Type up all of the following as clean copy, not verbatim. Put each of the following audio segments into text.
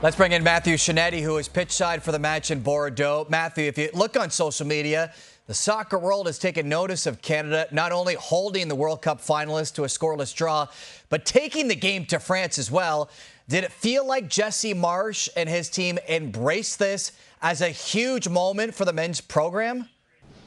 Let's bring in Matthew Shinetti, who is pitch side for the match in Bordeaux. Matthew, if you look on social media, the soccer world has taken notice of Canada not only holding the World Cup finalists to a scoreless draw, but taking the game to France as well. Did it feel like Jesse Marsch and his team embraced this as a huge moment for the men's program?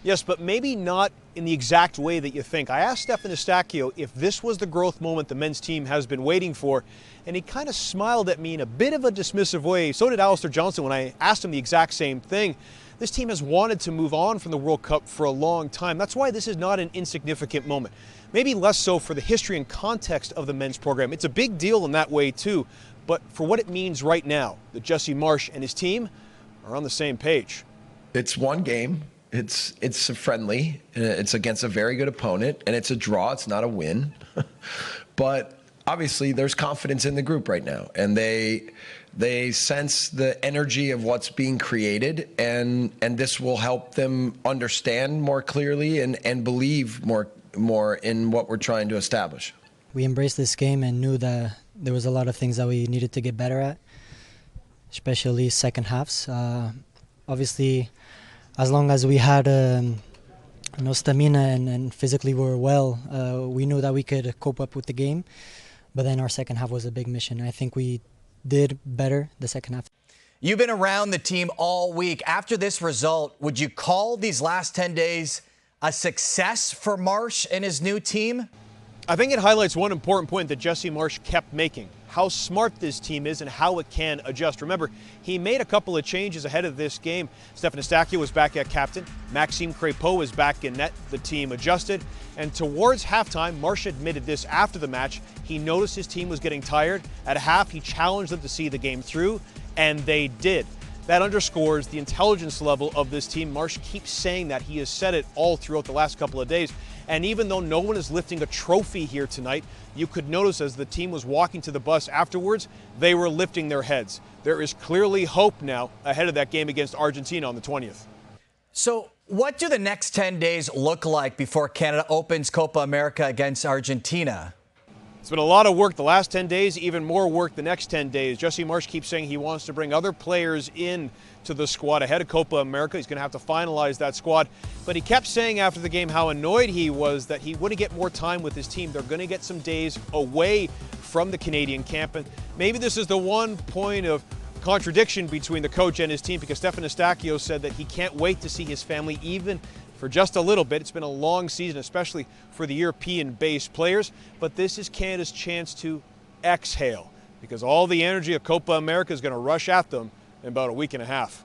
Yes, but maybe not in the exact way that you think. I asked Stefan Estacchio if this was the growth moment the men's team has been waiting for, and he kind of smiled at me in a bit of a dismissive way. So did Alistair Johnston when I asked him the exact same thing. This team has wanted to move on from the World Cup for a long time. That's why this is not an insignificant moment. Maybe less so for the history and context of the men's program. It's a big deal in that way too, but for what it means right now, that Jesse Marsch and his team are on the same page. It's one game. It's a friendly. It's against a very good opponent, and it's a draw. It's not a win. But obviously, there's confidence in the group right now, and they sense the energy of what's being created, and this will help them understand more clearly and believe more in what we're trying to establish. We embraced this game and knew that there was a lot of things that we needed to get better at, especially second halves. Obviously, as long as we had stamina and physically we were well, we knew that we could cope up with the game. But then our second half was a big mission. I think we did better the second half. You've been around the team all week. After this result, would you call these last 10 days a success for Marsch and his new team? I think it highlights one important point that Jesse Marsch kept making, how smart this team is and how it can adjust. Remember, he made a couple of changes ahead of this game. Stefan Estacchio was back at captain. Maxime Crépeau was back in net. The team adjusted. And towards halftime, Marsch admitted this after the match. He noticed his team was getting tired. At half, he challenged them to see the game through, and they did. That underscores the intelligence level of this team. Marsch keeps saying that. He has said it all throughout the last couple of days. And even though no one is lifting a trophy here tonight, you could notice as the team was walking to the bus afterwards, they were lifting their heads. There is clearly hope now ahead of that game against Argentina on the 20th. So what do the next 10 days look like before Canada opens Copa America against Argentina? It's been a lot of work the last 10 days, even more work the next 10 days. Jesse Marsch keeps saying he wants to bring other players in to the squad ahead of Copa America. He's going to have to finalize that squad. But he kept saying after the game how annoyed he was that he wouldn't get more time with his team. They're going to get some days away from the Canadian camp. And maybe this is the one point of contradiction between the coach and his team, because Stefan Estacchio said that he can't wait to see his family even for just a little bit. It's been a long season, especially for the European-based players, but this is Canada's chance to exhale, because all the energy of Copa America is going to rush at them in about a week and a half.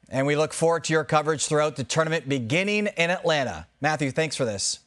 And we look forward to your coverage throughout the tournament beginning in Atlanta. Matthew, thanks for this.